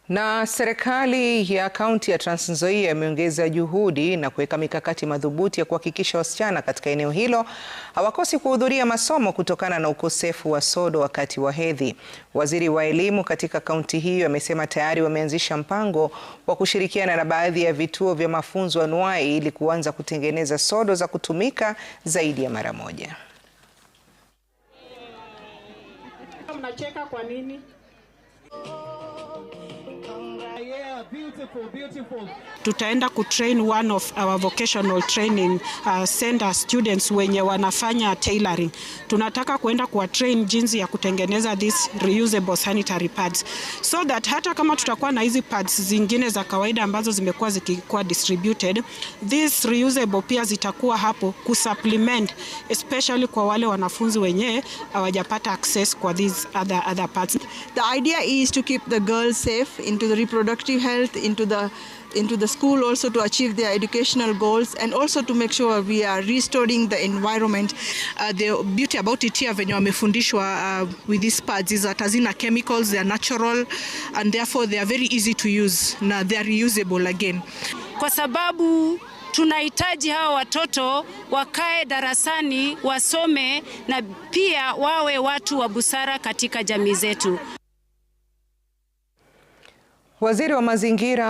Na serikali ya kaunti ya Trans Nzoia imeongeza juhudi na kuweka mikakati madhubuti ya kuhakikisha wasichana katika eneo hilo hawakosi kuhudhuria masomo kutokana na ukosefu wa sodo wakati wa hedhi. Waziri wa elimu katika kaunti hiyo amesema tayari wameanzisha mpango wa kushirikiana na baadhi ya vituo vya mafunzo anuwai ili kuanza kutengeneza sodo za kutumika zaidi ya mara moja. Mnacheka kwa nini? Beautiful. Tutaenda kutrain one of our vocational training center students wenye wanafanya tailoring. Tunataka kuenda kuwa train jinsi ya kutengeneza these reusable sanitary pads so that hata kama tutakuwa na hizi pads zingine za kawaida ambazo zimekuwa zikikuwa distributed, these reusable pia zitakuwa hapo kusupplement, especially kwa wale wanafunzi wenye hawajapata access kwa these other pads. The idea is to keep the girls safe into the reproductive health, into the school also to achieve their educational goals, and also to make sure we are restoring the environment. The beauty about it here venye wamefundishwa with these pads is that hazina chemicals, they are natural and therefore they are very easy to use na they are reusable again. Kwa sababu tunahitaji hawa watoto wakae darasani, wasome na pia wawe watu wa busara katika jamii zetu. Waziri wa mazingira